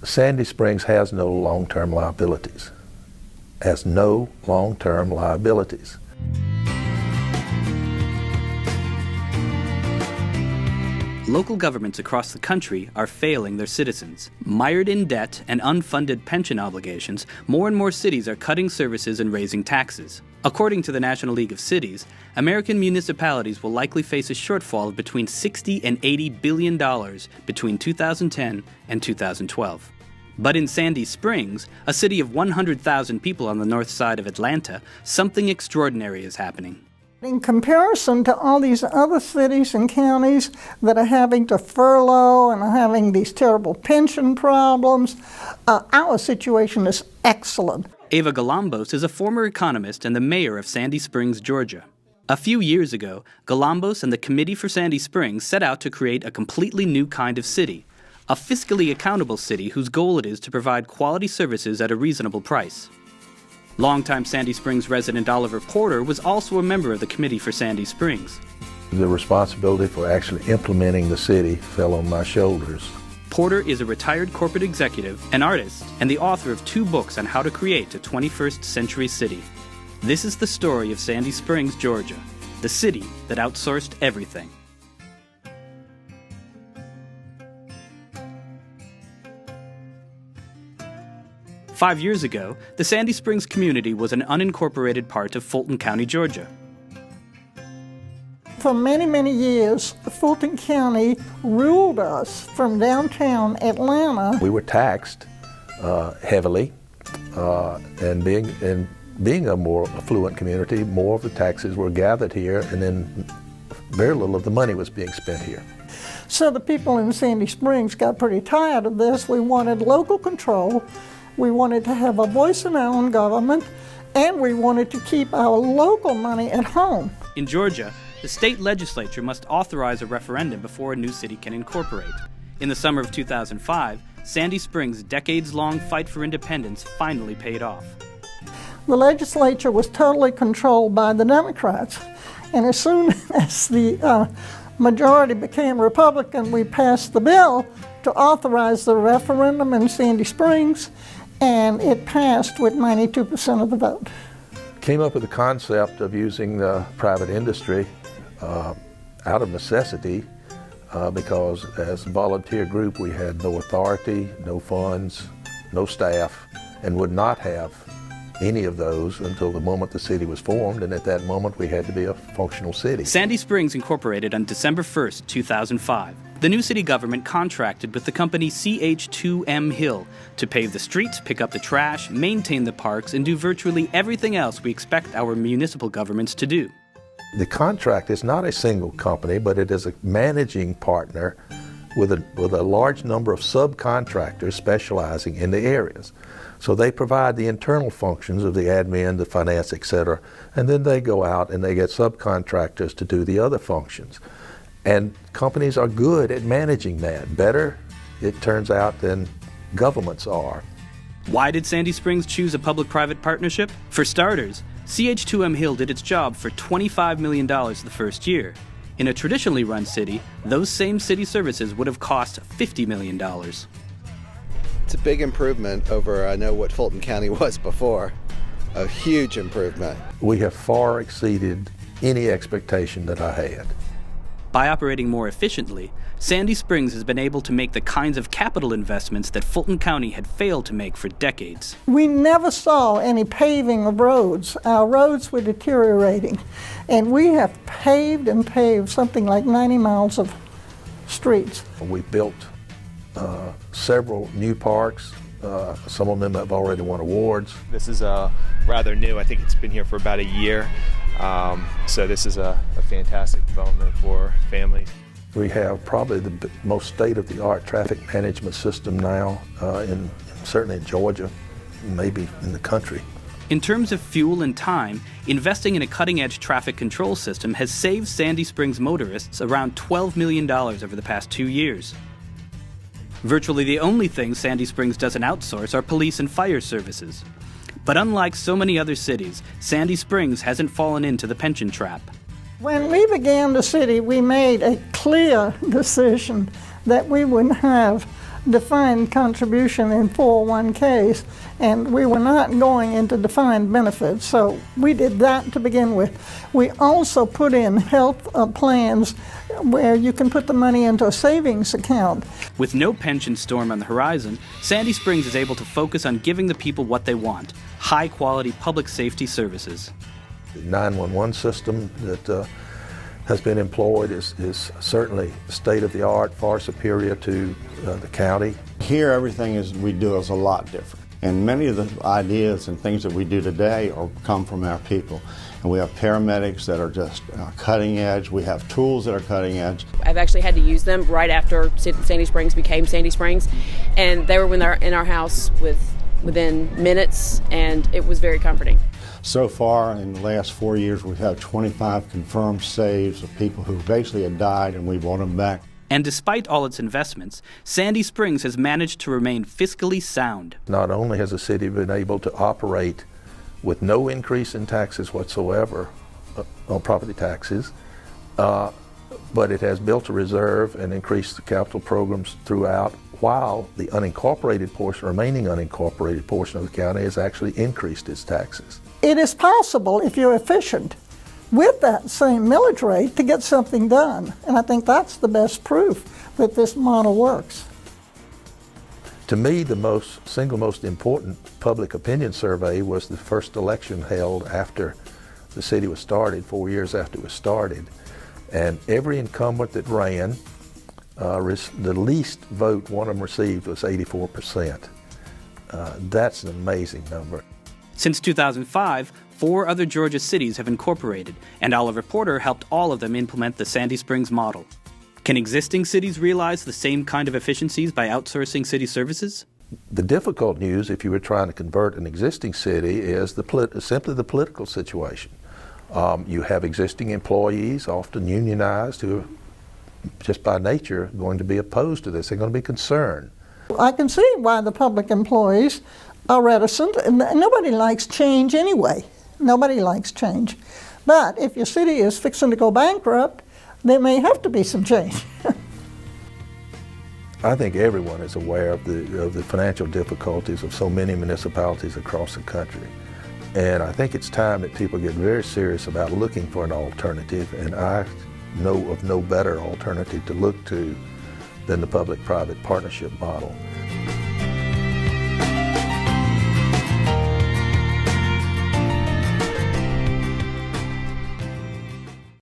Sandy Springs has no long-term liabilities. Has no long-term liabilities. Local governments across the country are failing their citizens. Mired in debt and unfunded pension obligations, more and more cities are cutting services and raising taxes. According to the National League of Cities, American municipalities will likely face a shortfall of between $60 and $80 billion between 2010 and 2012. But in Sandy Springs, a city of 100,000 people on the north side of Atlanta, something extraordinary is happening. In comparison to all these other cities and counties that are having to furlough and are having these terrible pension problems, our situation is excellent. Ava Galambos is a former economist and the mayor of Sandy Springs, Georgia. A few years ago, Galambos and the Committee for Sandy Springs set out to create a completely new kind of city, a fiscally accountable city whose goal it is to provide quality services at a reasonable price. Longtime Sandy Springs resident Oliver Porter was also a member of the Committee for Sandy Springs. The responsibility for actually implementing the city fell on my shoulders. Porter is a retired corporate executive, an artist, and the author of 2 books on how to create a 21st century city. This is the story of Sandy Springs, Georgia, the city that outsourced everything. Five years ago, the Sandy Springs community was an unincorporated part of Fulton County, Georgia. For many, many years, Fulton County ruled us from downtown Atlanta. We were taxed heavily, and being a more affluent community, more of the taxes were gathered here, and then very little of the money was being spent here. So the people in Sandy Springs got pretty tired of this. We wanted local control. We wanted to have a voice in our own government, and we wanted to keep our local money at home. In Georgia, the state legislature must authorize a referendum before a new city can incorporate. In the summer of 2005, Sandy Springs' decades-long fight for independence finally paid off. The legislature was totally controlled by the Democrats, and as soon as the majority became Republican, we passed the bill to authorize the referendum in Sandy Springs, and it passed with 92% of the vote. Came up with the concept of using the private industry out of necessity because as a volunteer group we had no authority, no funds, no staff, and would not have any of those until the moment the city was formed, and at that moment we had to be a functional city. Sandy Springs incorporated on December 1st, 2005. The new city government contracted with the company CH2M Hill to pave the streets, pick up the trash, maintain the parks, and do virtually everything else we expect our municipal governments to do. The contract is not a single company, but it is a managing partner with a large number of subcontractors specializing in the areas. So they provide the internal functions of the admin, the finance, etc., and then they go out and they get subcontractors to do the other functions. And companies are good at managing that, better, it turns out, than governments are. Why did Sandy Springs choose a public-private partnership? For starters, CH2M Hill did its job for $25 million the first year. In a traditionally run city, those same city services would have cost $50 million. It's a big improvement over, I know, what Fulton County was before. A huge improvement. We have far exceeded any expectation that I had. By operating more efficiently, Sandy Springs has been able to make the kinds of capital investments that Fulton County had failed to make for decades. We never saw any paving of roads. Our roads were deteriorating, and we have paved and paved something like 90 miles of streets. We built several new parks. Some of them have already won awards. This is rather new. I think it's been here for about a year. So this is a fantastic development for families. We have probably the most state-of-the-art traffic management system now, certainly in Georgia, maybe in the country. In terms of fuel and time, investing in a cutting-edge traffic control system has saved Sandy Springs motorists around $12 million over the past 2 years. Virtually the only things Sandy Springs doesn't outsource are police and fire services. But unlike so many other cities, Sandy Springs hasn't fallen into the pension trap. When we began the city, we made a clear decision that we would have defined contribution in 401ks, and we were not going into defined benefits. So we did that to begin with. We also put in health plans where you can put the money into a savings account. With no pension storm on the horizon, Sandy Springs is able to focus on giving the people what they want: high-quality public safety services. The 911 system that has been employed is certainly state-of-the-art, far superior to the county. Here, everything we do is a lot different. And many of the ideas and things that we do today come from our people. And we have paramedics that are just cutting edge. We have tools that are cutting edge. I've actually had to use them right after Sandy Springs became Sandy Springs. And they were in our house within minutes, and it was very comforting. So far, in the last 4 years, we've had 25 confirmed saves of people who basically had died, and we brought them back. And despite all its investments, Sandy Springs has managed to remain fiscally sound. Not only has the city been able to operate with no increase in taxes whatsoever on property taxes, but it has built a reserve and increased the capital programs throughout, while the remaining unincorporated portion of the county has actually increased its taxes. It is possible, if you're efficient, with that same millage rate to get something done. And I think that's the best proof that this model works. To me, the single most important public opinion survey was the first election held after the city was started, 4 years after it was started. And every incumbent that ran, the least vote one of them received was 84%. That's an amazing number. Since 2005, 4 other Georgia cities have incorporated, and Oliver Porter helped all of them implement the Sandy Springs model. Can existing cities realize the same kind of efficiencies by outsourcing city services? The difficult news, if you were trying to convert an existing city, is simply the political situation. You have existing employees, often unionized, who are just by nature going to be opposed to this. They're going to be concerned. I can see why the public employees are reticent, and nobody likes change anyway. Nobody likes change. But if your city is fixing to go bankrupt, there may have to be some change. I think everyone is aware of the financial difficulties of so many municipalities across the country. And I think it's time that people get very serious about looking for an alternative, and I know of no better alternative to look to than the public-private partnership model.